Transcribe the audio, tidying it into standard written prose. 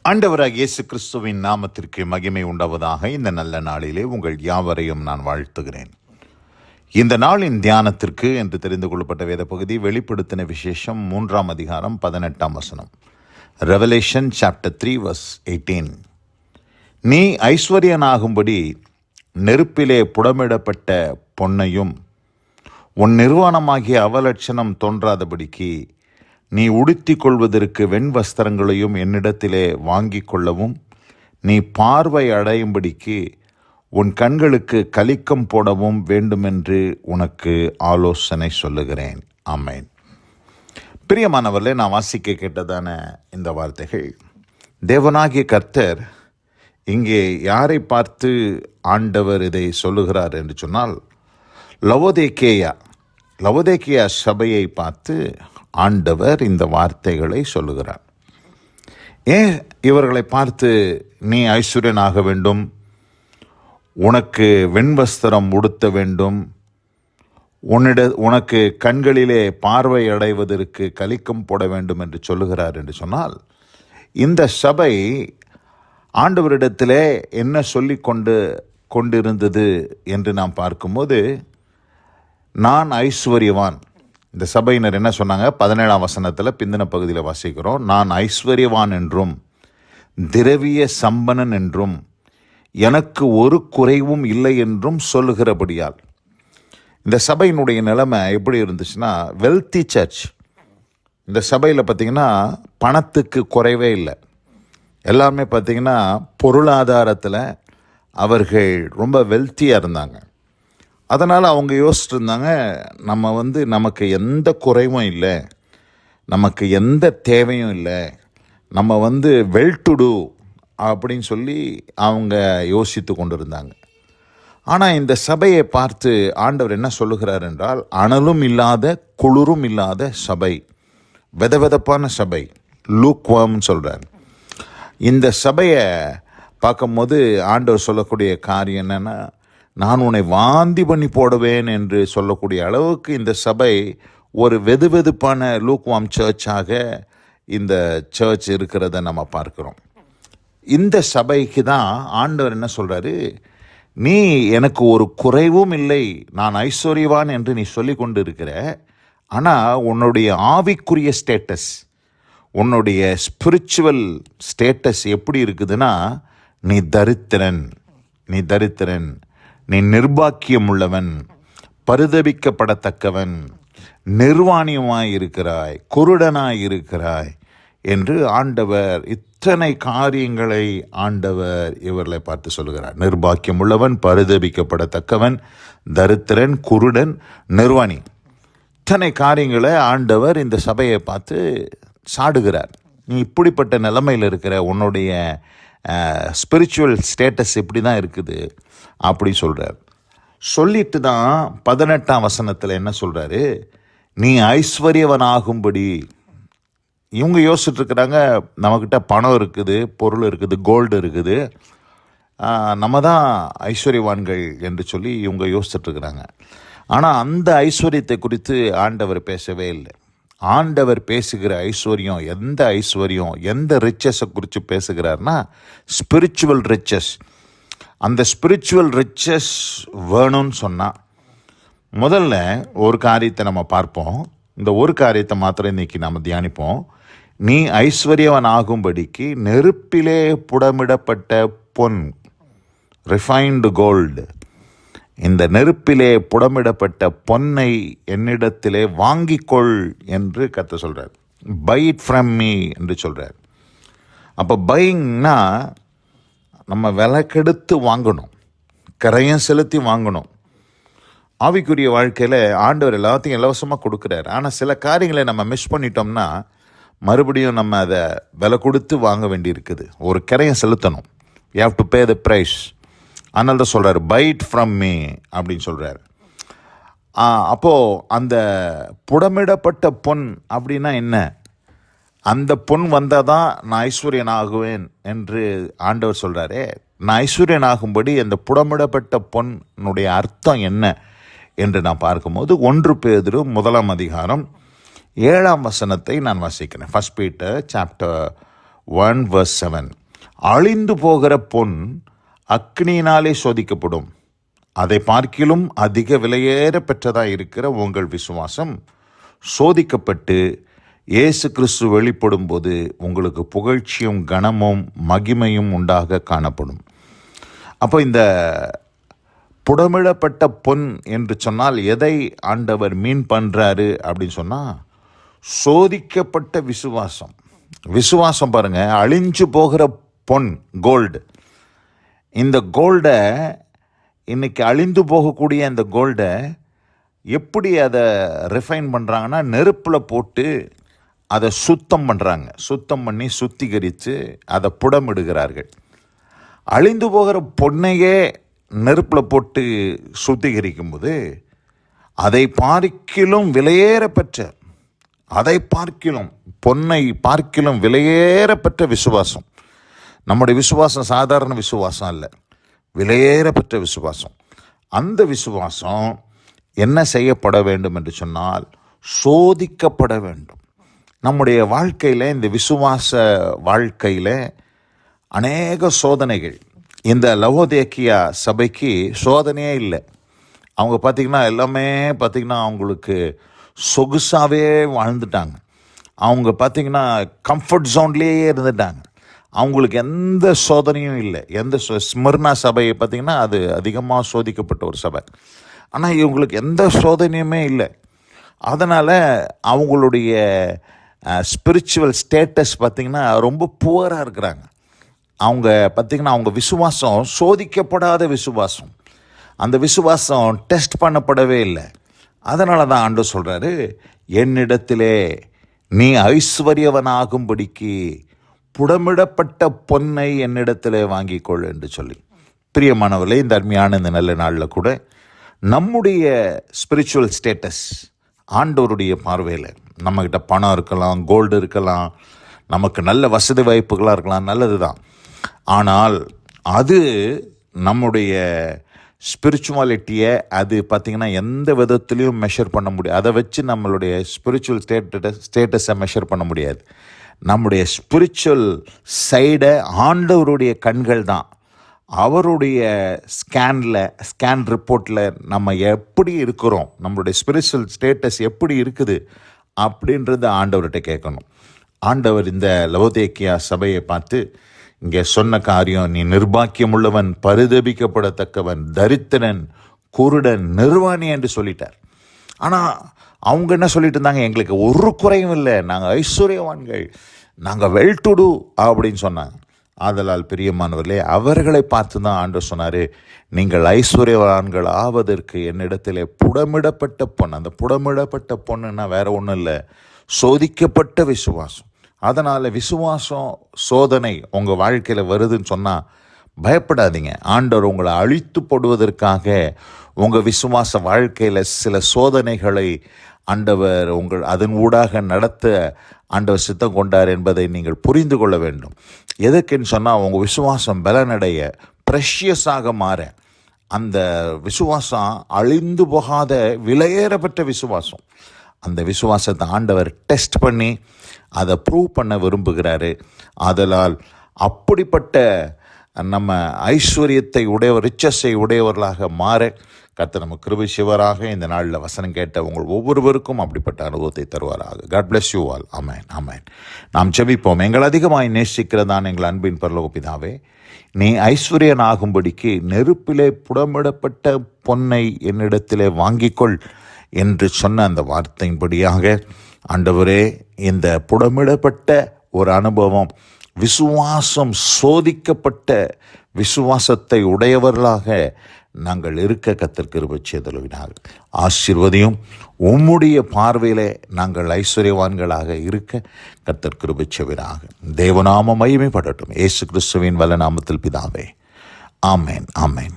ஆண்டவராகிய இயேசு கிறிஸ்துவின் நாமத்திற்கு மகிமை உண்டாவதாக. இந்த நல்ல நாளிலே உங்கள் யாவரையும் நான் வாழ்த்துகிறேன். இந்த நாளின் தியானத்திற்கு என்று தெரிந்து கொள்ளப்பட்ட வேத பகுதி வெளிப்படுத்தின விசேஷம் 3ஆம் அதிகாரம் 18ஆம் வசனம். Revelation chapter 3 verse 18. நீ ஐஸ்வர்யனாகும்படி நெருப்பிலே புடமிடப்பட்ட பொன்னையும் உன் நிர்வாணமாகிய அவலட்சணம் தோன்றாதபடிக்கு நீ உடுத்தி கொள்வதற்கு வெண்வஸ்திரங்களையும் என்னிடத்திலே வாங்கி கொள்ளவும், நீ பார்வை அடையும்படிக்கு உன் கண்களுக்கு கலிக்கம் போடவும் வேண்டுமென்று உனக்கு ஆலோசனை சொல்லுகிறேன். ஆமென். பிரியமானவர்களே, நான் வாசிக்க கேட்டதான இந்த வார்த்தைகள் தேவனாகிய கர்த்தர் இங்கே யாரை பார்த்து ஆண்டவர் இதை சொல்லுகிறார் என்று சொன்னால், லவோதேக்கியா சபையை பார்த்து ஆண்டவர் இந்த வார்த்தைகளை சொல்லுகிறார். ஏன் இவர்களை பார்த்து நீ ஐஸ்வர்யனாக வேண்டும், உனக்கு வெண்வஸ்திரம் உடுத்த வேண்டும், உனக்கு கண்களிலே பார்வை அடைவதற்கு கலிக்கம் போட வேண்டும் என்று சொல்லுகிறார் என்று சொன்னால், இந்த சபை ஆண்டவரிடத்திலே என்ன சொல்லி கொண்டிருந்தது என்று நாம் பார்க்கும்போது, நான் ஐஸ்வர்யவான். இந்த சபையினர் என்ன சொன்னாங்க? 17ஆம் வசனத்தில் பிந்தின பகுதியில் வாசிக்கிறோம், நான் ஐஸ்வர்யவான் என்றும் திரவிய சம்பனன் என்றும் எனக்கு ஒரு குறைவும் இல்லை என்றும் சொல்லுகிறபடியால். இந்த சபையினுடைய நிலைமை எப்படி இருந்துச்சுன்னா, வெல்த்தி சர்ச். இந்த சபையில் பார்த்திங்கன்னா பணத்துக்கு குறைவே இல்லை. எல்லாருமே பார்த்திங்கன்னா பொருளாதாரத்தில் அவர்கள் ரொம்ப வெல்த்தியாக இருந்தாங்க. அதனால் அவங்க யோசிச்சுட்டு இருந்தாங்க, நமக்கு எந்த குறைவும் இல்லை, நமக்கு எந்த தேவையும் இல்லை, நம்ம வெல் டு டூ அப்படின்னு சொல்லி அவங்க யோசித்து கொண்டு இருந்தாங்க. ஆனால் இந்த சபையை பார்த்து ஆண்டவர் என்ன சொல்லுகிறார் என்றால், அனலும் இல்லாத குளிரும் இல்லாத சபை, வெதவெதப்பான சபை, லூக்வார்ம்னு சொல்கிறார். இந்த சபையை பார்க்கும்போது ஆண்டவர் சொல்லக்கூடிய காரியம் என்னென்னா, நான் உன்னை வாந்தி பண்ணி போடுவேன் என்று சொல்லக்கூடிய அளவுக்கு இந்த சபை ஒரு வெதுவெதுப்பான லூக்வார்ம் சர்ச்சாக இந்த சர்ச் இருக்கிறத நம்ம பார்க்குறோம். இந்த சபைக்கு தான் ஆண்டவர் என்ன சொல்கிறாரு, நீ எனக்கு ஒரு குறைவும் இல்லை, நான் ஐஸ்வர்யவான் என்று நீ சொல்லி கொண்டு இருக்கிற, ஆனால் உன்னுடைய ஆவிக்குரிய ஸ்டேட்டஸ், உன்னுடைய ஸ்பிரிச்சுவல் ஸ்டேட்டஸ் எப்படி இருக்குதுன்னா, நீ தரித்திரன், நீ நிர்பாக்கியம் உள்ளவன், பரிதபிக்கப்படத்தக்கவன், நிர்வாணியமாய் இருக்கிறாய், குருடனாய் இருக்கிறாய் என்று ஆண்டவர் இத்தனை காரியங்களை ஆண்டவர் இவர்களை பார்த்து சொல்கிறார். நிர்பாக்கியம் உள்ளவன், பரிதபிக்கப்படத்தக்கவன், தரித்திரன், குருடன், நிர்வாணி, இத்தனை காரியங்களை ஆண்டவர் இந்த சபையை பார்த்து சாடுகிறார். நீ இப்படிப்பட்ட நிலைமையில் இருக்கிற, உன்னுடைய ஸ்பிரிச்சுவல் ஸ்டேட்டஸ் இப்படி தான் இருக்குது அப்படி சொல்கிறார். சொல்லிட்டு தான் 18ஆம் வசனத்தில் என்ன சொல்கிறாரு, நீ ஐஸ்வர்யவனாகும்படி. இவங்க யோசிச்சுட்ருக்குறாங்க, நம்மக்கிட்ட பணம் இருக்குது, பொருள் இருக்குது, கோல்டு இருக்குது, நம்ம தான் ஐஸ்வர்யவான்கள் என்று சொல்லி இவங்க யோசிச்சுட்ருக்குறாங்க. ஆனால் அந்த ஐஸ்வர்யத்தை குறித்து ஆண்டவர் பேசவே இல்லை. ஆண்டவர் பேசுகிற ஐஸ்வர்யம், எந்த ரிச்சஸை குறித்து பேசுகிறார்னா, ஸ்பிரிச்சுவல் ரிச்சஸ். அந்த ஸ்பிரிச்சுவல் ரிச்சஸ் வேணும்னு சொன்னால் முதல்ல ஒரு காரியத்தை நம்ம பார்ப்போம். இந்த ஒரு காரியத்தை மாத்திரம் இன்றைக்கி நம்ம தியானிப்போம். நீ ஐஸ்வர்யவன் ஆகும்படிக்கு நெருப்பிலே புடமிடப்பட்ட பொன், ரிஃபைன்டு கோல்டு, இந்த நெருப்பிலே புடமிடப்பட்ட பொன்னை என்னிடத்திலே வாங்கிக்கொள் என்று கர்த்தர் சொல்கிறார். பை இட் ஃப்ரம் மீ என்று சொல்கிறார். அப்போ பையிங்னா நம்ம விலை கெடுத்து வாங்கணும், கரையம் செலுத்தி வாங்கணும். ஆவிக்குரிய வாழ்க்கையில் ஆண்டவர் எல்லாத்தையும் இலவசமாக கொடுக்குறாரு. ஆனால் சில காரியங்களை நம்ம மிஸ் பண்ணிட்டோம்னா மறுபடியும் நம்ம அதை விலை கொடுத்து வாங்க வேண்டி இருக்குது, ஒரு கரையம் செலுத்தணும். You have to pay the price. அதனால தான் சொல்கிறார், பை இட் ஃப்ரம் மீ அப்படின்னு சொல்கிறார். அப்போது அந்த புடமிடப்பட்ட பொன் அப்படின்னா என்ன? அந்த பொன் வந்தால் தான் நான் ஐஸ்வர்யன் ஆகுவேன் என்று ஆண்டவர் சொல்கிறாரே. நான் ஐஸ்வர்யன் ஆகும்படி அந்த புடமிடப்பட்ட பொன்னுடைய அர்த்தம் என்ன என்று நான் பார்க்கும்போது 1 பேதுரு 1ஆம் அதிகாரம் 7ஆம் வசனத்தை நான் வாசிக்கிறேன். 1 Peter chapter 1:7. அழிந்து போகிற பொன் அக்னியினாலே சோதிக்கப்படும், அதை பார்க்கிலும் அதிக விலையேற பெற்றதாக இருக்கிற உங்கள் விசுவாசம் சோதிக்கப்பட்டு இயேசு கிறிஸ்து வெளிப்படும் போது உங்களுக்கு புகழ்ச்சியும் கனமும் மகிமையும் உண்டாக காணப்படும். அப்போ இந்த புடமிடப்பட்ட பொன் என்று சொன்னால் எதை ஆண்டவர் மீன் பண்ணுறாரு அப்படின்னு சொன்னால், சோதிக்கப்பட்ட விசுவாசம். விசுவாசம் பாருங்கள், அழிஞ்சு போகிற பொன், கோல்டு. இந்த கோல்டை, இன்றைக்கி அழிந்து போகக்கூடிய இந்த கோல்டை எப்படி அதை ரிஃபைன் பண்ணுறாங்கன்னா, நெருப்பில் போட்டு அதை சுத்தம் பண்ணுறாங்க. சுத்தம் பண்ணி சுத்திகரித்து அதை புடமிடுகிறார்கள். அழிந்து போகிற பொன்னையே நெருப்பில் போட்டு சுத்திகரிக்கும் போது அதை பார்க்கிலும் விலையேற பெற்ற, அதை பார்க்கிலும் பொன்னை பார்க்கிலும் விலையேற பெற்ற விசுவாசம். நம்முடைய விசுவாசம் சாதாரண விசுவாசம் அல்ல, விலையேற பெற்ற விசுவாசம். அந்த விசுவாசம் என்ன செய்யப்பட வேண்டும் என்று சொன்னால், சோதிக்கப்பட வேண்டும். நம்முடைய வாழ்க்கையில், இந்த விசுவாச வாழ்க்கையில் அநேக சோதனைகள். இந்த லவோதிக்கேயா சபைக்கு சோதனையே இல்லை. அவங்க பார்த்திங்கன்னா எல்லாமே பார்த்திங்கன்னா அவங்களுக்கு சொகுசாகவே வாழ்ந்துட்டாங்க. அவங்க பார்த்திங்கன்னா கம்ஃபர்ட் ஜோன்லேயே இருந்துட்டாங்க. அவங்களுக்கு எந்த சோதனையும் இல்லை. ஸ்மிர்னா சபையை பார்த்திங்கன்னா அது அதிகமாக சோதிக்கப்பட்ட ஒரு சபை. ஆனால் இவங்களுக்கு எந்த சோதனையுமே இல்லை. அதனால் அவங்களுடைய ஸ்பிரிச்சுவல் ஸ்டேட்டஸ் பார்த்திங்கன்னா ரொம்ப புவராக இருக்கிறாங்க. அவங்க பார்த்திங்கன்னா அவங்க விசுவாசம் சோதிக்கப்படாத விசுவாசம். அந்த விசுவாசம் டெஸ்ட் பண்ணப்படவே இல்லை. அதனால தான் ஆண்டவர் சொல்கிறாரு, என்னிடத்திலே நீ ஐஸ்வர்யவனாகும்படிக்கு புடமிடப்பட்ட பொன்னை என்னிடத்திலே வாங்கிக்கொள் என்று சொல்லி. பிரியமானவர்களே, இந்த அருமையான இந்த நல்ல நாளில் கூட நம்முடைய ஸ்பிரிச்சுவல் ஸ்டேட்டஸ் ஆண்டவருடைய பார்வையில், நம்மக்கிட்ட பணம் இருக்கலாம், கோல்டு இருக்கலாம், நமக்கு நல்ல வசதி வாய்ப்புகளாக இருக்கலாம், நல்லது தான். ஆனால் அது நம்முடைய ஸ்பிரிச்சுவாலிட்டியை அது பார்த்திங்கன்னா எந்த விதத்துலேயும் மெஷர் பண்ண முடியாது. அதை வச்சு நம்மளுடைய ஸ்பிரிச்சுவல் ஸ்டேட்டஸை மெஷர் பண்ண முடியாது. நம்முடைய ஸ்பிரிச்சுவல் சைடை ஆண்டவருடைய கண்கள் தான். அவருடைய ஸ்கேன் ரிப்போர்ட்டில் நம்ம எப்படி இருக்கிறோம், நம்மளுடைய ஸ்பிரிச்சுவல் ஸ்டேட்டஸ் எப்படி இருக்குது அப்படின்றத ஆண்டவர்கிட்ட கேட்கணும். ஆண்டவர் இந்த லவோதிக்கேயா சபையை பார்த்து இங்கே சொன்ன காரியம், நீ நிர்பாக்கியம் உள்ளவன், பரிதபிக்கப்படத்தக்கவன், தரித்திரன், குருடன், நிர்வாணி என்று சொல்லிட்டார். ஆனால் அவங்க என்ன சொல்லிட்டு இருந்தாங்க, எங்களுக்கு ஒரு குறையும் இல்லை, நாங்கள் ஐஸ்வர்யவான்கள், நாங்கள் வெல் டு டூ அப்படின்னு சொன்னாங்க. ஆதலால் பிரியமானவர்களே, அவர்களை பார்த்து தான் ஆண்டவர் சொன்னார், நீங்கள் ஐஸ்வர்யவான்கள் ஆவதற்கு என்னிடத்திலே புடமிடப்பட்ட பொன். அந்த புடமிடப்பட்ட பொண்ணுன்னா வேற ஒன்றும் இல்லை, சோதிக்கப்பட்ட விசுவாசம். அதனால் விசுவாசம் சோதனை உங்கள் வாழ்க்கையில் வருதுன்னு சொன்னால் பயப்படாதீங்க. ஆண்டவர் உங்களை அழித்து போடுவதற்காக உங்கள் விசுவாச வாழ்க்கையில் சில சோதனைகளை ஆண்டவர் அதன் ஊடாக நடத்த ஆண்டவர் சித்தம் கொண்டார் என்பதை நீங்கள் புரிந்து கொள்ள வேண்டும். எதுக்குன்னு சொன்னால், உங்கள் விசுவாசம் பலனடைய, ப்ரெஷியஸாக மாற, அந்த விசுவாசம் அழிந்து போகாத விலையேறப்பட்ட விசுவாசம். அந்த விசுவாசத்தை ஆண்டவர் டெஸ்ட் பண்ணி அதை ப்ரூவ் பண்ண விரும்புகிறாரு. ஆதலால் அப்படிப்பட்ட நம்ம ஐஸ்வர்யத்தை உடையவர், ரிச்சஸை உடையவர்களாக மாற கர்த்தர் நம்ம கிருபை செய்வாராக. இந்த நாளில் வசனம் கேட்ட உங்கள் ஒவ்வொருவருக்கும் அப்படிப்பட்ட அனுபவத்தை தருவாராக. God bless you all. ஆமேன், ஆமேன். நாம் ஜெபிப்போம். எங்கள் அதிகமாய் நேசிக்கிறதான் எங்கள் அன்பின் பரலோக பிதாவே, நீ ஐஸ்வர்யன் ஆகும்படிக்கு நெருப்பிலே புடமிடப்பட்ட பொன்னை என்னிடத்திலே வாங்கிக்கொள் என்று சொன்ன அந்த வார்த்தையின்படியாக ஆண்டவரே, இந்த புடமிடப்பட்ட ஒரு அனுபவம், விசுவாசம் சோதிக்கப்பட்ட விசுவாசத்தை உடையவர்களாக நாங்கள் இருக்க கர்த்தர் கிருபை செய்தருளினார். ஆசீர்வதியும். உம்முடைய பார்வையிலே நாங்கள் ஐஸ்வர்யவான்களாக இருக்க கர்த்தர் கிருபை செய்வீராக. தேவநாமம் மகிமைப்படட்டும். இயேசு கிறிஸ்துவின் வல்ல நாமத்தில் பிதாவே. ஆமேன், ஆமேன்.